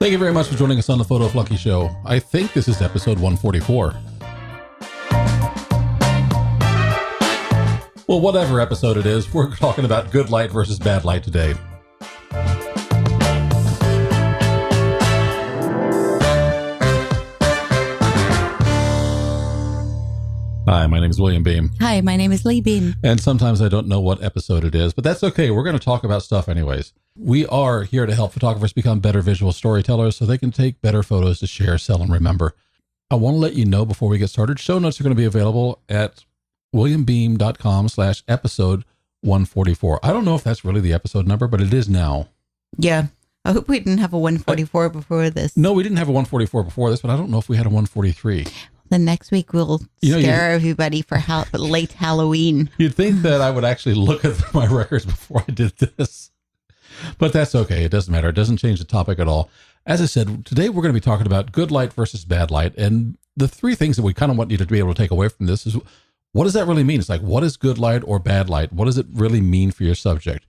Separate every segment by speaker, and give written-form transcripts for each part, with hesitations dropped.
Speaker 1: Thank you very much for joining us on the Photo Flucky Show. I think this is episode 144. Well, whatever episode it is, we're talking about good light versus bad light today. Hi, my name is William Beem.
Speaker 2: Hi, my name is Lee Beem.
Speaker 1: And sometimes I don't know what episode it is, but that's okay. We're going to talk about stuff anyways. We are here to help photographers become better visual storytellers so they can take better photos to share, sell, and remember. I want to let you know before we get started, show notes are going to be available at williambeem.com/episode 144. I don't know if that's really the episode number, but it is now.
Speaker 2: Yeah. I hope we didn't have a 144 before this.
Speaker 1: No, we didn't have a 144 before this, but I don't know if we had a 143.
Speaker 2: Then next week we'll scare everybody for late Halloween.
Speaker 1: You'd think that I would actually look at my records before I did this. But that's okay. It doesn't matter. It doesn't change the topic at all. As I said, today we're going to be talking about good light versus bad light. And the three things that we kind of want you to be able to take away from this is, what does that really mean? It's like, what is good light or bad light? What does it really mean for your subject?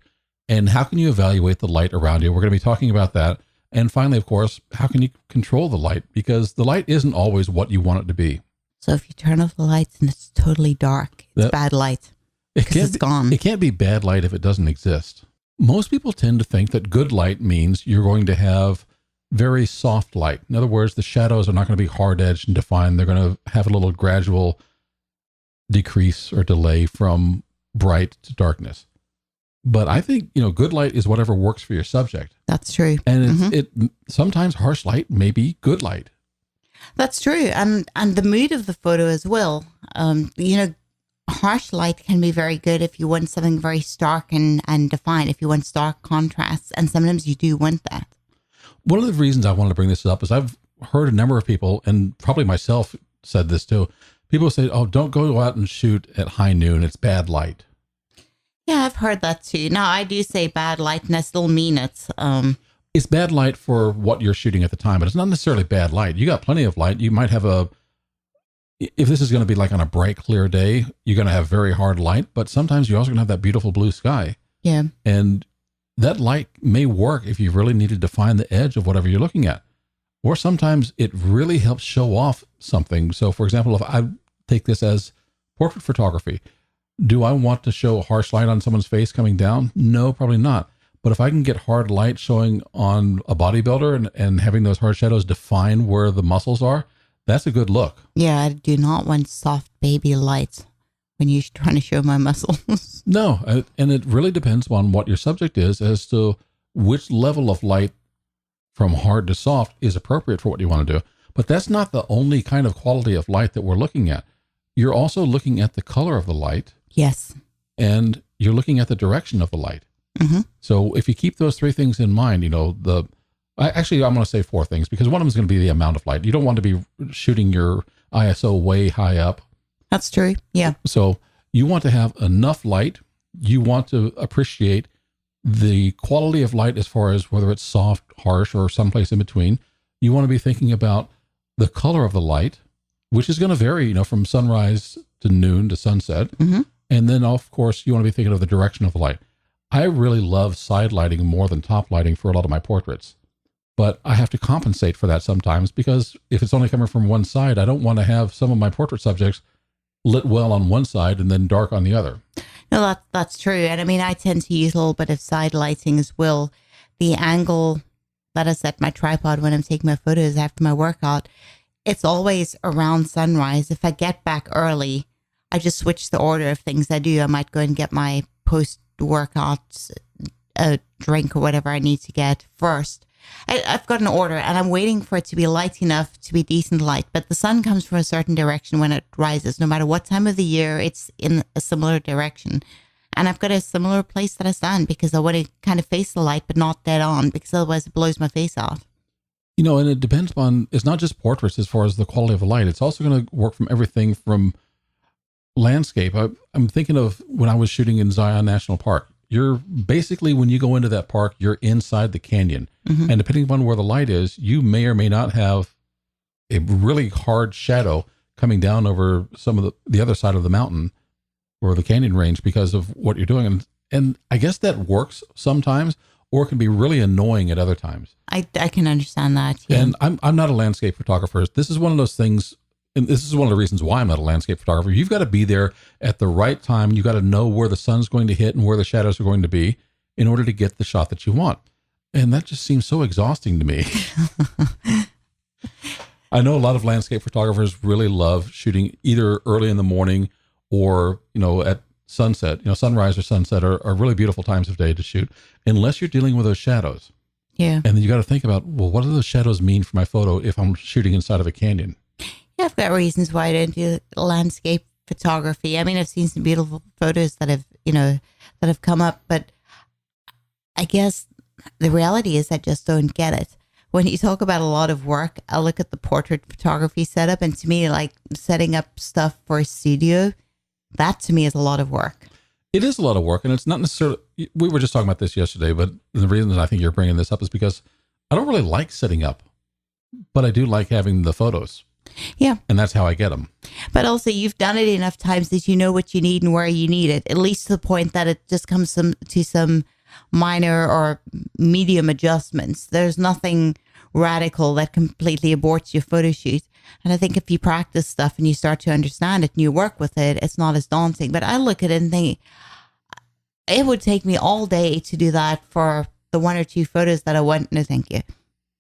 Speaker 1: And how can you evaluate the light around you? We're going to be talking about that. And finally, of course, how can you control the light? Because the light isn't always what you want it to be.
Speaker 2: So if you turn off the lights and it's totally dark, it's bad light. Because it's gone.
Speaker 1: It can't be bad light if it doesn't exist. Most people tend to think that good light means you're going to have very soft light. In other words, the shadows are not going to be hard-edged and defined. They're going to have a little gradual decrease or delay from bright to darkness. But I think, good light is whatever works for your subject.
Speaker 2: That's true.
Speaker 1: And it sometimes harsh light may be good light.
Speaker 2: That's true. And the mood of the photo as well. Harsh light can be very good if you want something very stark and defined, if you want stark contrasts. And sometimes you do want that.
Speaker 1: One of the reasons I wanted to bring this up is I've heard a number of people, and probably myself said this too. People say, oh, don't go out and shoot at high noon. It's bad light.
Speaker 2: Yeah, I've heard that too. Now, I do say bad light, and I still mean it.
Speaker 1: It's bad light for what you're shooting at the time, but it's not necessarily bad light. You got plenty of light. You might have if this is going to be like on a bright, clear day, you're going to have very hard light, but sometimes you're also going to have that beautiful blue sky.
Speaker 2: Yeah.
Speaker 1: And that light may work if you really need to define the edge of whatever you're looking at. Or sometimes it really helps show off something. So, for example, if I take this as portrait photography, do I want to show harsh light on someone's face coming down? No, probably not. But if I can get hard light showing on a bodybuilder and having those hard shadows define where the muscles are, that's a good look.
Speaker 2: Yeah, I do not want soft baby lights when you're trying to show my muscles.
Speaker 1: No, and it really depends on what your subject is as to which level of light from hard to soft is appropriate for what you want to do. But that's not the only kind of quality of light that we're looking at. You're also looking at the color of the light.
Speaker 2: Yes.
Speaker 1: And you're looking at the direction of the light.
Speaker 2: Mm-hmm.
Speaker 1: So if you keep those three things in mind, I'm going to say four things, because one of them is going to be the amount of light. You don't want to be shooting your ISO way high up.
Speaker 2: That's true. Yeah.
Speaker 1: So you want to have enough light. You want to appreciate the quality of light as far as whether it's soft, harsh, or someplace in between. You want to be thinking about the color of the light, which is going to vary, from sunrise to noon to sunset.
Speaker 2: Mm-hmm.
Speaker 1: And then, of course, you want to be thinking of the direction of the light. I really love side lighting more than top lighting for a lot of my portraits. But I have to compensate for that sometimes, because if it's only coming from one side, I don't want to have some of my portrait subjects lit well on one side and then dark on the other.
Speaker 2: No, that's true. And I mean, I tend to use a little bit of side lighting as well. The angle that I set my tripod when I'm taking my photos after my workout, it's always around sunrise. If I get back early, I just switch the order of things I do. I might go and get my post-workout drink or whatever I need to get first. I've got an order and I'm waiting for it to be light enough to be decent light, but the sun comes from a certain direction when it rises. No matter what time of the year, it's in a similar direction. And I've got a similar place that I stand because I want to kind of face the light, but not dead on, because otherwise it blows my face off.
Speaker 1: And it depends on, it's not just portraits as far as the quality of the light. It's also going to work from everything from landscape. I'm thinking of when I was shooting in Zion National Park. You're basically, when you go into that park, you're inside the canyon.
Speaker 2: Mm-hmm.
Speaker 1: And depending upon where the light is, you may or may not have a really hard shadow coming down over some of the other side of the mountain or the canyon range because of what you're doing. And I guess that works sometimes, or it can be really annoying at other times.
Speaker 2: I can understand that. Yeah.
Speaker 1: And I'm not a landscape photographer. This is one of those things, and this is one of the reasons why I'm not a landscape photographer. You've got to be there at the right time. You got to know where the sun's going to hit and where the shadows are going to be in order to get the shot that you want. And that just seems so exhausting to me. I know a lot of landscape photographers really love shooting either early in the morning or, at sunset. Sunrise or sunset are really beautiful times of day to shoot, unless you're dealing with those shadows.
Speaker 2: Yeah.
Speaker 1: And then you got to think about, well, what do those shadows mean for my photo if I'm shooting inside of a canyon?
Speaker 2: Yeah, I've got reasons why I don't do landscape photography. I mean, I've seen some beautiful photos that have come up, but I guess the reality is I just don't get it. When you talk about a lot of work, I look at the portrait photography setup, and to me, like setting up stuff for a studio, that to me is a lot of work.
Speaker 1: It is a lot of work, and it's not necessarily, we were just talking about this yesterday, but the reason that I think you're bringing this up is because I don't really like setting up, but I do like having the photos.
Speaker 2: Yeah.
Speaker 1: And that's how I get them.
Speaker 2: But also, you've done it enough times that you know what you need and where you need it, at least to the point that it just comes to some minor or medium adjustments. There's nothing radical that completely aborts your photo shoot. And I think if you practice stuff and you start to understand it and you work with it, it's not as daunting. But I look at it and think it would take me all day to do that for the one or two photos that I want. No, thank you.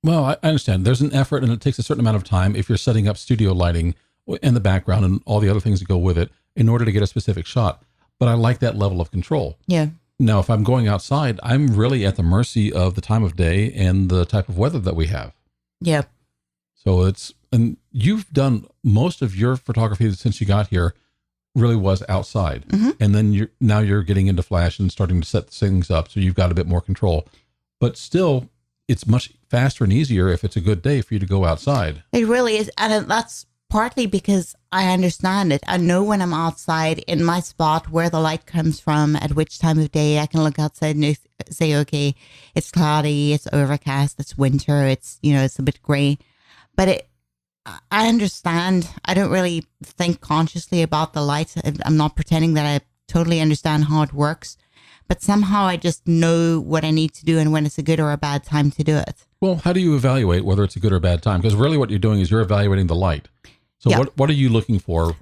Speaker 1: Well, I understand. There's an effort and it takes a certain amount of time if you're setting up studio lighting and the background and all the other things that go with it in order to get a specific shot. But I like that level of control.
Speaker 2: Yeah.
Speaker 1: Now, if I'm going outside, I'm really at the mercy of the time of day and the type of weather that we have.
Speaker 2: Yeah.
Speaker 1: So and you've done most of your photography since you got here really was outside.
Speaker 2: Mm-hmm.
Speaker 1: And then now you're getting into flash and starting to set things up. So you've got a bit more control, but still it's much faster and easier if it's a good day for you to go outside.
Speaker 2: It really is. And that's partly because I understand it. I know when I'm outside in my spot where the light comes from, at which time of day I can look outside and say, okay, it's cloudy, it's overcast, it's winter, it's a bit gray. But I understand. I don't really think consciously about the light. I'm not pretending that I totally understand how it works. But somehow I just know what I need to do and when it's a good or a bad time to do it.
Speaker 1: Well, how do you evaluate whether it's a good or bad time? Because really what you're doing is you're evaluating the light. So
Speaker 2: yeah.
Speaker 1: What are you looking for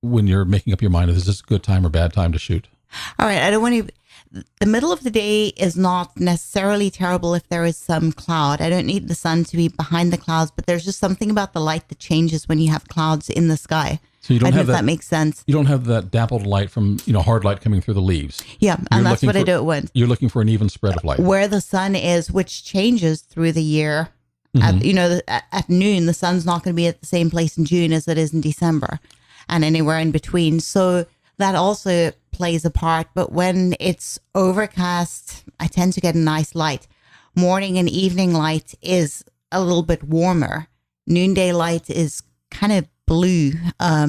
Speaker 1: when you're making up your mind? Is this a good time or bad time to shoot?
Speaker 2: All right. I don't want to. The middle of the day is not necessarily terrible if there is some cloud. I don't need the sun to be behind the clouds, but there's just something about the light that changes when you have clouds in the sky.
Speaker 1: So you don't have
Speaker 2: if that makes sense.
Speaker 1: You don't have that dappled light from, hard light coming through the leaves.
Speaker 2: Yeah, and that's what I don't want.
Speaker 1: You're looking for an even spread of light.
Speaker 2: Where the sun is, which changes through the year.
Speaker 1: Mm-hmm.
Speaker 2: At noon, the sun's not going to be at the same place in June as it is in December and anywhere in between. So that also plays a part. But when it's overcast, I tend to get a nice light. Morning and evening light is a little bit warmer. Noonday light is kind of blue.
Speaker 1: All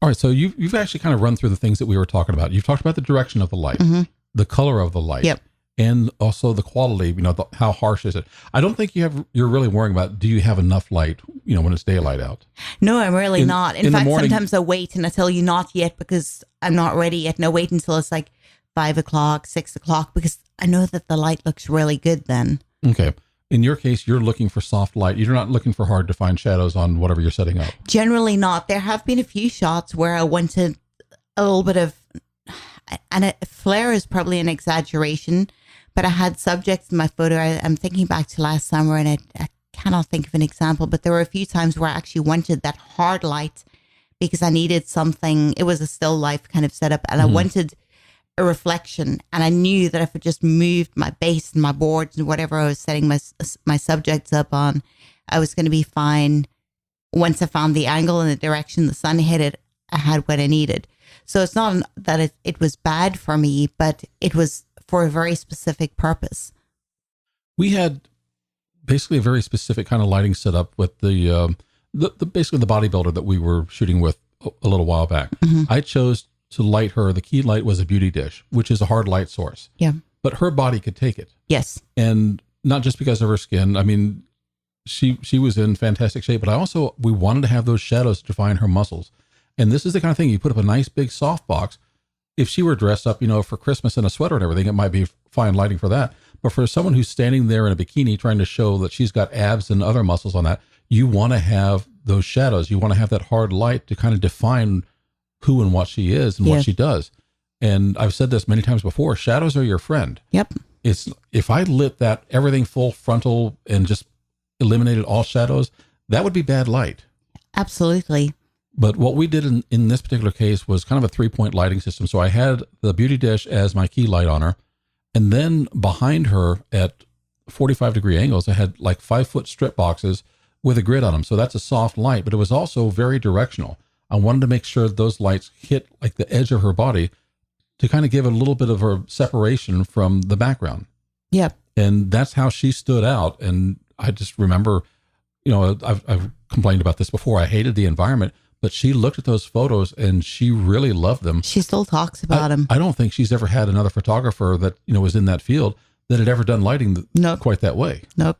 Speaker 1: right. So you've actually kind of run through the things that we were talking about. You've talked about the direction of the light,
Speaker 2: mm-hmm.
Speaker 1: the color of the light.
Speaker 2: Yep.
Speaker 1: And also the quality, how harsh is it? I don't think you're really worrying about, do you have enough light, when it's daylight out?
Speaker 2: No, I'm really not. In fact,
Speaker 1: morning,
Speaker 2: sometimes I wait and I tell you not yet because I'm not ready yet. And I wait until it's like 5 o'clock, 6 o'clock, because I know that the light looks really good then.
Speaker 1: Okay. In your case, you're looking for soft light. You're not looking for hard to find shadows on whatever you're setting up.
Speaker 2: Generally not. There have been a few shots where I wanted a little bit of, and a flare is probably an exaggeration, but I had subjects in my photo. I'm thinking back to last summer and I cannot think of an example, but there were a few times where I actually wanted that hard light because I needed something. It was a still life kind of setup and I wanted a reflection. And I knew that if I just moved my base and my boards and whatever I was setting my subjects up on, I was going to be fine. Once I found the angle and the direction the sun hit it, I had what I needed. So it's not that it was bad for me, but it was for a very specific purpose.
Speaker 1: We had basically a very specific kind of lighting set up with the basically the bodybuilder that we were shooting with a little while back. Mm-hmm. I chose to light her. The key light was a beauty dish, which is a hard light source.
Speaker 2: Yeah.
Speaker 1: But her body could take it.
Speaker 2: Yes.
Speaker 1: And not just because of her skin. I mean, she was in fantastic shape, but we wanted to have those shadows to define her muscles. And this is the kind of thing, you put up a nice big soft box, if she were dressed up, for Christmas in a sweater and everything, it might be fine lighting for that. But for someone who's standing there in a bikini trying to show that she's got abs and other muscles on that, you want to have those shadows. You want to have that hard light to kind of define who and what she is and what she does. And I've said this many times before, shadows are your friend.
Speaker 2: Yep.
Speaker 1: It's if I lit that everything full frontal and just eliminated all shadows, that would be bad light.
Speaker 2: Absolutely.
Speaker 1: But what we did in this particular case was kind of a 3-point lighting system. So I had the beauty dish as my key light on her. And then behind her at 45-degree angles, I had like 5-foot strip boxes with a grid on them. So that's a soft light, but it was also very directional. I wanted to make sure those lights hit like the edge of her body to kind of give a little bit of her separation from the background.
Speaker 2: Yep.
Speaker 1: And that's how she stood out. And I just remember, I've complained about this before. I hated the environment, but she looked at those photos and she really loved them.
Speaker 2: She still talks about them.
Speaker 1: I don't think she's ever had another photographer that, was in that field that had ever done lighting quite that way.
Speaker 2: Nope.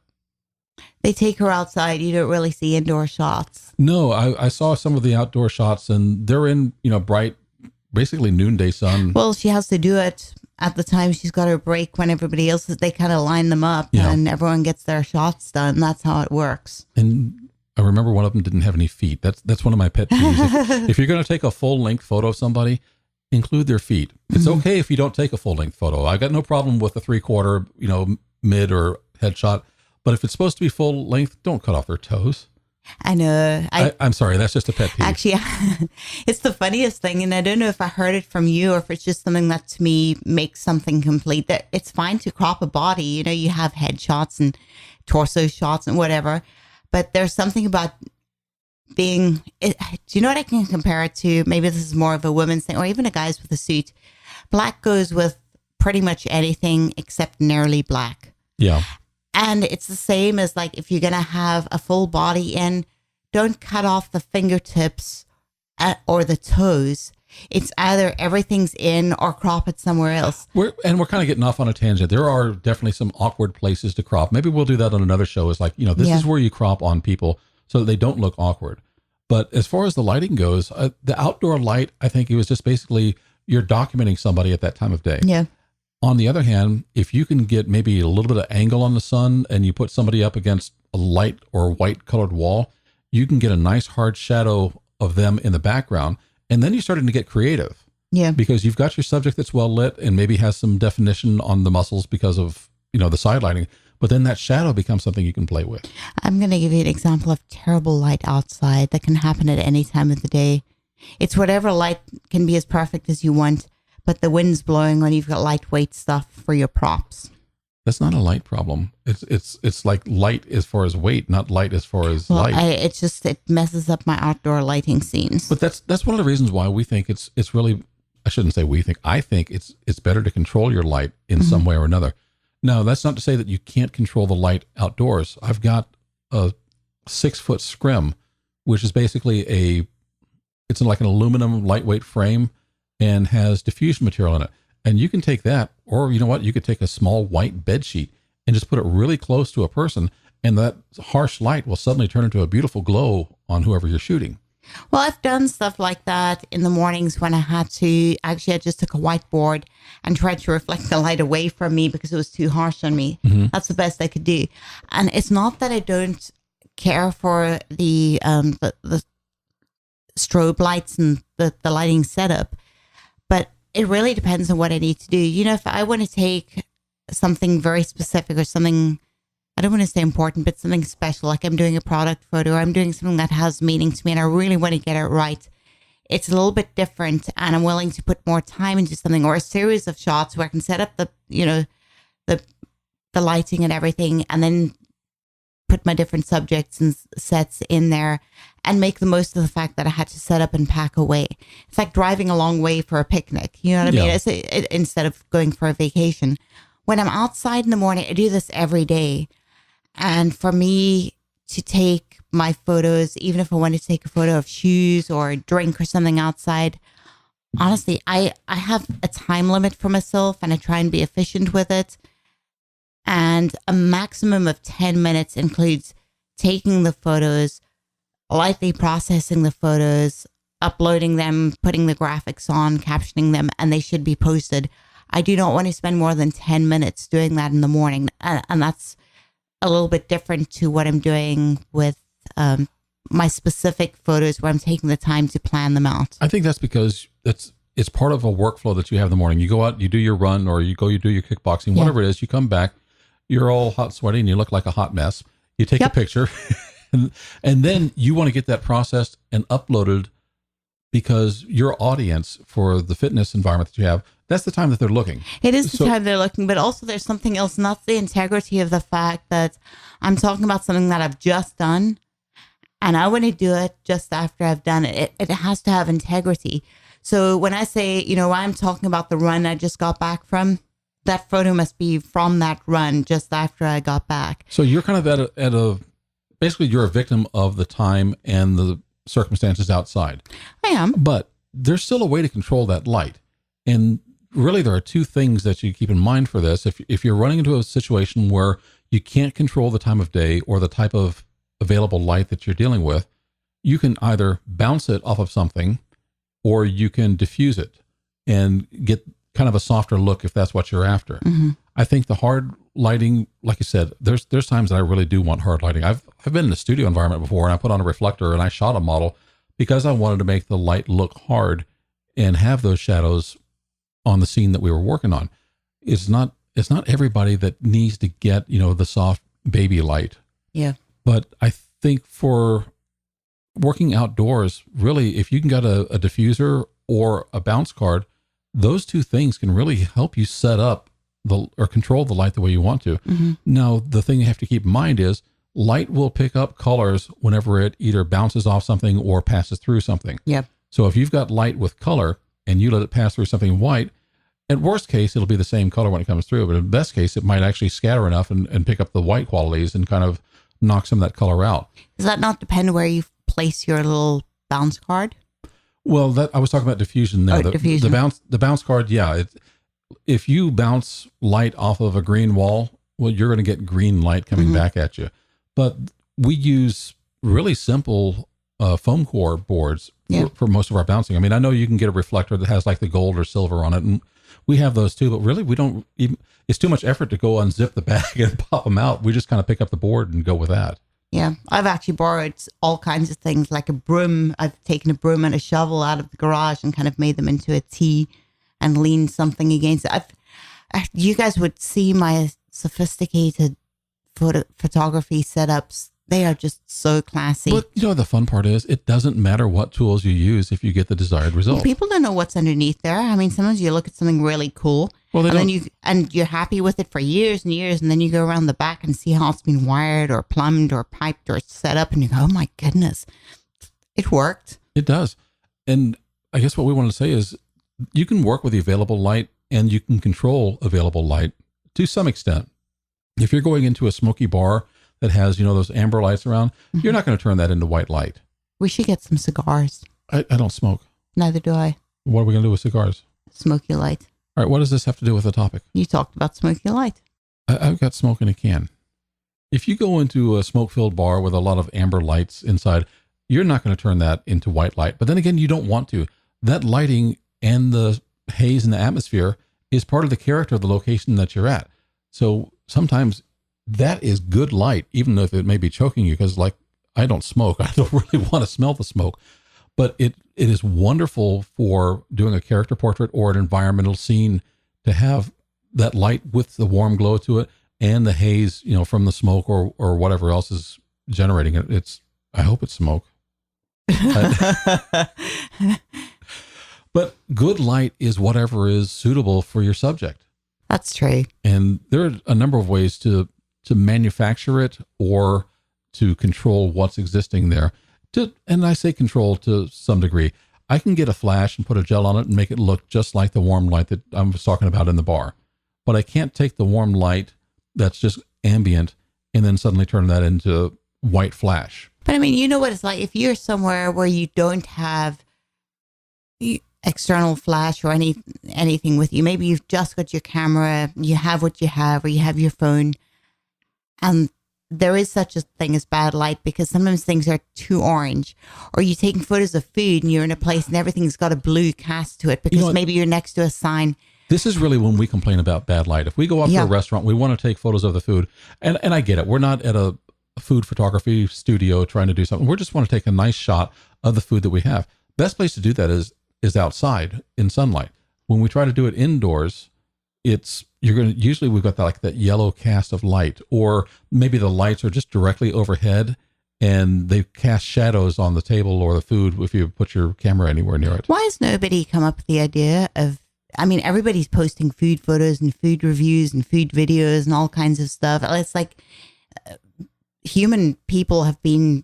Speaker 2: They take her outside. You don't really see indoor shots.
Speaker 1: No, I saw some of the outdoor shots and they're in, bright, basically noonday sun.
Speaker 2: Well, she has to do it at the time she's got her break when everybody else is, they kind of line them up and everyone gets their shots done. That's how it works.
Speaker 1: And I remember one of them didn't have any feet. That's one of my pet peeves. If you're going to take a full length photo of somebody, include their feet. It's okay if you don't take a full length photo. I got no problem with a 3/4, mid or headshot. But if it's supposed to be full length, don't cut off their toes.
Speaker 2: I know.
Speaker 1: I'm sorry. That's just a pet peeve.
Speaker 2: Actually, it's the funniest thing. And I don't know if I heard it from you or if it's just something that to me makes something complete. That it's fine to crop a body. You have headshots and torso shots and whatever. But there's something about do you know what I can compare it to? Maybe this is more of a woman's thing or even a guy's with a suit. Black goes with pretty much anything except nearly black.
Speaker 1: Yeah.
Speaker 2: And it's the same as like if you're going to have a full body in, don't cut off the fingertips or the toes. It's either everything's in or crop it somewhere else.
Speaker 1: We're kind of getting off on a tangent. There are definitely some awkward places to crop. Maybe we'll do that on another show. It's like, this is where you crop on people so that they don't look awkward. But as far as the lighting goes, the outdoor light, I think it was just basically you're documenting somebody at that time of day.
Speaker 2: Yeah.
Speaker 1: On the other hand, if you can get maybe a little bit of angle on the sun and you put somebody up against a light or white colored wall, you can get a nice hard shadow of them in the background. And then you're starting to get creative.
Speaker 2: Yeah.
Speaker 1: Because you've got your subject that's well lit and maybe has some definition on the muscles because of, the side lighting. But then that shadow becomes something you can play with. I'm
Speaker 2: going to give you an example of terrible light outside that can happen at any time of the day. It's whatever light can be as perfect as you want. But the wind's blowing when you've got lightweight stuff for your props.
Speaker 1: That's not a light problem. It's like light as far as weight, not light as far as light.
Speaker 2: It messes up my outdoor lighting scenes.
Speaker 1: But that's one of the reasons why we think it's really, I shouldn't say we think, I think it's better to control your light in some way or another. Now, that's not to say that you can't control the light outdoors. I've got a 6-foot scrim, which is basically it's like an aluminum lightweight frame and has diffusion material in it. And you can take that, or you know what? You could take a small white bed sheet and just put it really close to a person, and that harsh light will suddenly turn into a beautiful glow on whoever you're shooting.
Speaker 2: Well, I've done stuff like that in the mornings when I had to. Actually, I just took a whiteboard and tried to reflect the light away from me because it was too harsh on me. Mm-hmm. That's the best I could do. And it's not that I don't care for the strobe lights and the lighting setup, but it really depends on what I need to do. If I want to take something very specific or something, I don't want to say important, but something special, like I'm doing a product photo, or I'm doing something that has meaning to me and I really want to get it right, it's a little bit different, and I'm willing to put more time into something, or a series of shots where I can set up the lighting and everything, and then put my different subjects and sets in there and make the most of the fact that I had to set up and pack away. It's like driving a long way for a picnic. You know what I mean? Instead of going for a vacation. When I'm outside in the morning, I do this every day. And for me to take my photos, even if I want to take a photo of shoes or a drink or something outside, honestly, I have a time limit for myself and I try and be efficient with it. And a maximum of 10 minutes includes taking the photos, lightly processing the photos, uploading them, putting the graphics on, captioning them, and they should be posted. I do not want to spend more than 10 minutes doing that in the morning. And that's a little bit different to what I'm doing with my specific photos where I'm taking the time to plan them out.
Speaker 1: I think that's because it's part of a workflow that you have in the morning. You go out, you do your run, or you do your kickboxing, whatever it is. You come back, you're all hot, sweaty, and you look like a hot mess. You take a picture, and then you want to get that processed and uploaded because your audience for the fitness environment that you have, that's the time that they're looking.
Speaker 2: It is the time they're looking, but also there's something else, and that's the integrity of the fact that I'm talking about something that I've just done, and I want to do it just after I've done it. It has to have integrity. So when I say, I'm talking about the run I just got back from, that photo must be from that run just after I got back.
Speaker 1: So you're kind of basically you're a victim of the time and the circumstances outside.
Speaker 2: I am.
Speaker 1: But there's still a way to control that light. And really there are two things that you keep in mind for this. If you're running into a situation where you can't control the time of day or the type of available light that you're dealing with, you can either bounce it off of something or you can diffuse it and get kind of a softer look if that's what you're after.
Speaker 2: Mm-hmm.
Speaker 1: I think the hard lighting, like you said, there's times that I really do want hard lighting. I've been in a studio environment before and I put on a reflector and I shot a model because I wanted to make the light look hard and have those shadows on the scene that we were working on. It's not everybody that needs to get, the soft baby light.
Speaker 2: Yeah.
Speaker 1: But I think for working outdoors, really, if you can get a diffuser or a bounce card, those two things can really help you set up or control the light the way you want to.
Speaker 2: Mm-hmm.
Speaker 1: Now, the thing you have to keep in mind is light will pick up colors whenever it either bounces off something or passes through something.
Speaker 2: Yep.
Speaker 1: So if you've got light with color and you let it pass through something white, at worst case, it'll be the same color when it comes through. But in best case, it might actually scatter enough and pick up the white qualities and kind of knock some of that color out.
Speaker 2: Does that not depend where you place your little bounce card?
Speaker 1: Well, I was talking about diffusion there.
Speaker 2: Diffusion.
Speaker 1: The bounce card, yeah. If you bounce light off of a green wall, well, you're going to get green light coming back at you. But we use really simple foam core boards for most of our bouncing. I mean, I know you can get a reflector that has like the gold or silver on it, and we have those too, but really we don't even, it's too much effort to go unzip the bag and pop them out. We just kind of pick up the board and go with that.
Speaker 2: Yeah, I've actually borrowed all kinds of things like a broom. I've taken a broom and a shovel out of the garage and kind of made them into a T and leaned something against it. You guys would see my sophisticated photography setups. They are just so classy.
Speaker 1: But the fun part is it doesn't matter what tools you use if you get the desired result.
Speaker 2: People don't know what's underneath there. I mean, sometimes you look at something really cool, and you're happy with it for years and years, and then you go around the back and see how it's been wired or plumbed or piped or set up, and you go, "Oh my goodness, it worked."
Speaker 1: It does. And I guess what we want to say is you can work with the available light and you can control available light to some extent. If you're going into a smoky bar that has, those amber lights around, you're not going to turn that into white light.
Speaker 2: We should get some cigars.
Speaker 1: I don't smoke.
Speaker 2: Neither do I.
Speaker 1: What are we going to do with cigars?
Speaker 2: Smoky light.
Speaker 1: All right. What does this have to do with the topic?
Speaker 2: You talked about smoky light.
Speaker 1: I've got smoke in a can. If you go into a smoke-filled bar with a lot of amber lights inside, you're not going to turn that into white light. But then again, you don't want to. That lighting and the haze in the atmosphere is part of the character of the location that you're at. So sometimes that is good light, even if it may be choking you, because like I don't smoke. I don't really want to smell the smoke, but it is wonderful for doing a character portrait or an environmental scene to have that light with the warm glow to it and the haze, from the smoke or whatever else is generating it. I hope it's smoke. But good light is whatever is suitable for your subject.
Speaker 2: That's true.
Speaker 1: And there are a number of ways to manufacture it or to control what's existing there. And I say control to some degree. I can get a flash and put a gel on it and make it look just like the warm light that I was talking about in the bar. But I can't take the warm light that's just ambient and then suddenly turn that into white flash.
Speaker 2: But I mean, you know what it's like if you're somewhere where you don't have external flash or anything with you. Maybe you've just got your camera, you have what you have, or you have your phone, and there is such a thing as bad light because sometimes things are too orange, or you're taking photos of food and you're in a place and everything's got a blue cast to it because maybe you're next to a sign.
Speaker 1: This is really when we complain about bad light. If we go up to a restaurant, we want to take photos of the food. And I get it. We're not at a food photography studio trying to do something. We just want to take a nice shot of the food that we have. Best place to do that is outside in sunlight. When we try to do it indoors, usually we've got that yellow cast of light, or maybe the lights are just directly overhead and they cast shadows on the table or the food if you put your camera anywhere near it.
Speaker 2: Why has nobody come up with the idea of, everybody's posting food photos and food reviews and food videos and all kinds of stuff. It's like human people have been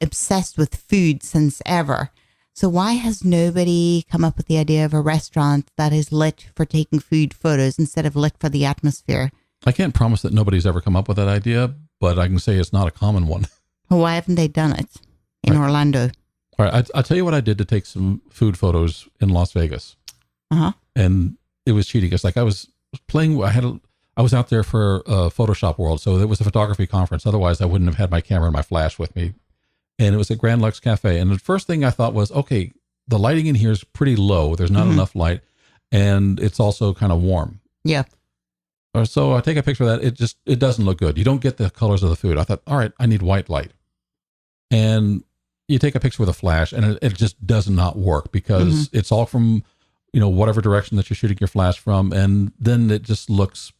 Speaker 2: obsessed with food since ever. So why has nobody come up with the idea of a restaurant that is lit for taking food photos instead of lit for the atmosphere?
Speaker 1: I can't promise that nobody's ever come up with that idea, but I can say it's not a common one.
Speaker 2: Well, why haven't they done it in Orlando?
Speaker 1: All right, I'll tell you what I did to take some food photos in Las Vegas. And it was cheating. It's like I was playing, I was out there for Photoshop World, so it was a photography conference. Otherwise, I wouldn't have had my camera and my flash with me. And it was at Grand Lux Cafe. And the first thing I thought was, okay, the lighting in here is pretty low. There's not enough light. And it's also kind of warm.
Speaker 2: Yeah.
Speaker 1: So I take a picture of that. It doesn't look good. You don't get the colors of the food. I thought, all right, I need white light. And you take a picture with a flash and it just does not work because it's all from, whatever direction that you're shooting your flash from. And then it just looks,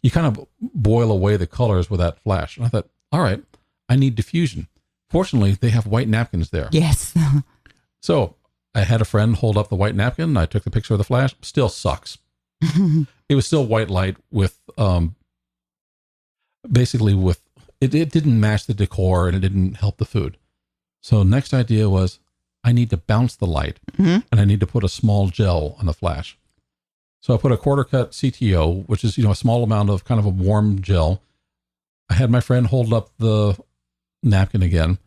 Speaker 1: you kind of boil away the colors with that flash. And I thought, all right, I need diffusion. Fortunately, they have white napkins there.
Speaker 2: Yes.
Speaker 1: So I had a friend hold up the white napkin. I took the picture of the flash. Still sucks. It was still white light with, it didn't match the decor and it didn't help the food. So next idea was I need to bounce the light and I need to put a small gel on the flash. So I put a quarter cut CTO, which is, a small amount of kind of a warm gel. I had my friend hold up the napkin again,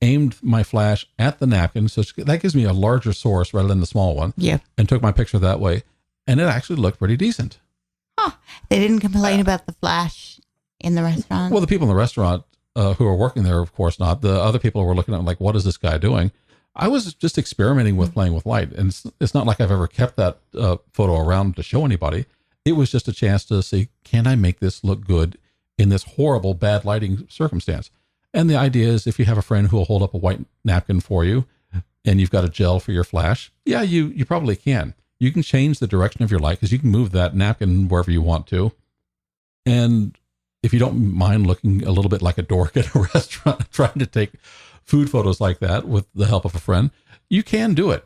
Speaker 1: aimed my flash at the napkin. So that gives me a larger source rather than the small one.
Speaker 2: Yeah.
Speaker 1: And took my picture that way. And it actually looked pretty decent.
Speaker 2: Huh. They didn't complain about the flash in the restaurant?
Speaker 1: Well, the people in the restaurant who are working there, of course not. The other people were looking at me like, what is this guy doing? I was just experimenting with playing with light. And it's not like I've ever kept that photo around to show anybody. It was just a chance to see, can I make this look good in this horrible, bad lighting circumstance? And the idea is if you have a friend who will hold up a white napkin for you and you've got a gel for your flash, yeah, you probably can. You can change the direction of your light because you can move that napkin wherever you want to. And if you don't mind looking a little bit like a dork at a restaurant trying to take food photos like that with the help of a friend, you can do it.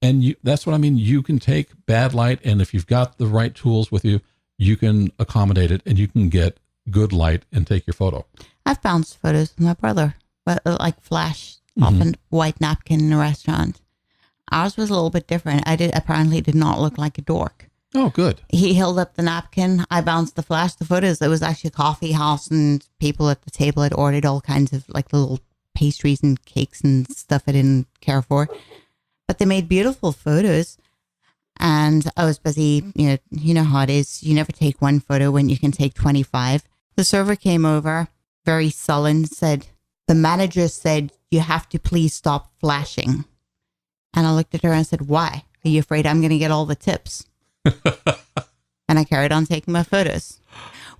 Speaker 1: And that's what I mean. You can take bad light, and if you've got the right tools with you, you can accommodate it and you can get good light and take your photo.
Speaker 2: I've bounced photos with my brother, but like flash off a white napkin in a restaurant. Ours was a little bit different. Apparently did not look like a dork.
Speaker 1: Oh, good.
Speaker 2: He held up the napkin. I bounced the flash. The photos, it was actually a coffee house and people at the table had ordered all kinds of like little pastries and cakes and stuff I didn't care for. But they made beautiful photos. And I was busy, you know how it is. You never take one photo when you can take 25. The server came over, very sullen, said, the manager said, you have to please stop flashing. And I looked at her and said, why? Are you afraid I'm going to get all the tips? And I carried on taking my photos.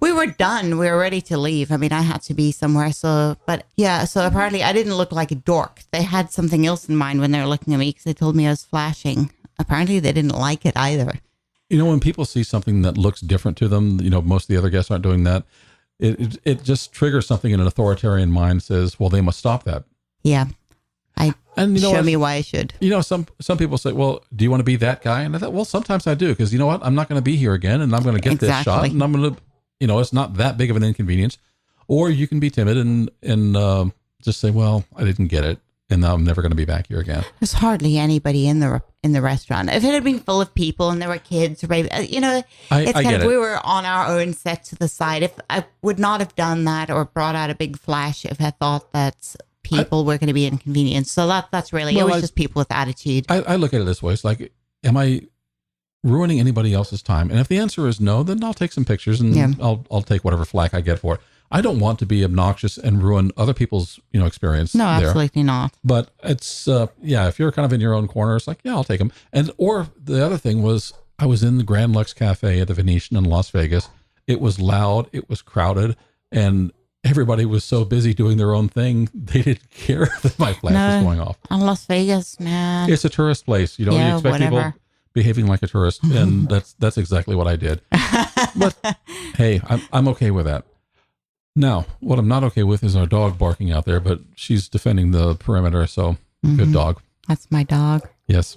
Speaker 2: We were done. We were ready to leave. I mean, I had to be somewhere. So apparently I didn't look like a dork. They had something else in mind when they were looking at me because they told me I was flashing. Apparently they didn't like it either.
Speaker 1: When people see something that looks different to them, most of the other guests aren't doing that. It just triggers something in an authoritarian mind, says, well, they must stop that.
Speaker 2: Yeah. Show me why I should.
Speaker 1: Some people say, well, do you want to be that guy? And I thought, well, sometimes I do, because you know what? I'm not going to be here again, and I'm going to get this shot, and I'm going to, it's not that big of an inconvenience. Or you can be timid and just say, well, I didn't get it, and I'm never going to be back here again.
Speaker 2: There's hardly anybody in the restaurant. If it had been full of people and there were kids, or baby, we were on our own set to the side. If I would not have done that or brought out a big flash if I thought that people were going to be inconvenienced. So that's really, it was just people with attitude.
Speaker 1: I look at it this way. It's like, am I ruining anybody else's time? And if the answer is no, then I'll take some pictures and I'll take whatever flack I get for it. I don't want to be obnoxious and ruin other people's, experience.
Speaker 2: No,
Speaker 1: there.
Speaker 2: absolutely not.
Speaker 1: But it's, if you're kind of in your own corner, it's like, yeah, I'll take them. Or the other thing was, I was in the Grand Lux Cafe at the Venetian in Las Vegas. It was loud, it was crowded, and everybody was so busy doing their own thing, they didn't care that my flash was going off.
Speaker 2: On Las Vegas, man.
Speaker 1: It's a tourist place. You expect people behaving like a tourist, and that's exactly what I did. But hey, I'm okay with that. Now, what I'm not okay with is our dog barking out there, but she's defending the perimeter, so good dog.
Speaker 2: That's my dog.
Speaker 1: Yes.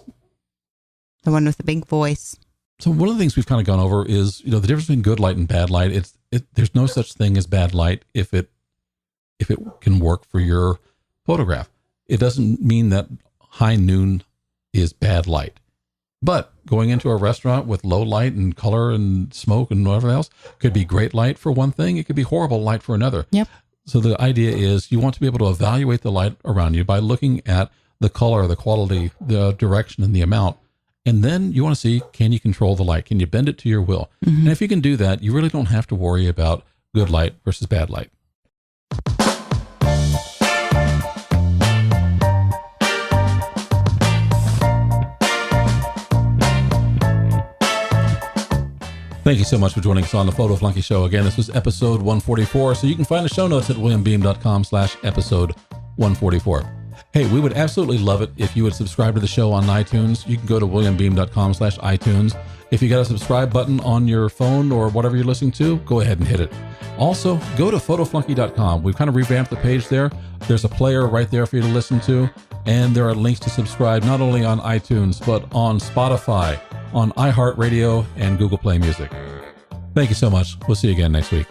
Speaker 2: The one with the big voice.
Speaker 1: So one of the things we've kind of gone over is, the difference between good light and bad light. There's no such thing as bad light if it can work for your photograph. It doesn't mean that high noon is bad light. But going into a restaurant with low light and color and smoke and whatever else could be great light for one thing. It could be horrible light for another.
Speaker 2: Yep.
Speaker 1: So the idea is you want to be able to evaluate the light around you by looking at the color, the quality, the direction, and the amount. And then you want to see, can you control the light? Can you bend it to your will? And if you can do that, you really don't have to worry about good light versus bad light. Thank you so much for joining us on the Photo Flunky Show. Again, this was episode 144. So you can find the show notes at williambeam.com/episode 144. Hey, we would absolutely love it if you would subscribe to the show on iTunes. You can go to williambeam.com/iTunes. If you got a subscribe button on your phone or whatever you're listening to, go ahead and hit it. Also, go to photoflunky.com. We've kind of revamped the page there. There's a player right there for you to listen to. And there are links to subscribe not only on iTunes, but on Spotify, on iHeartRadio, and Google Play Music. Thank you so much. We'll see you again next week.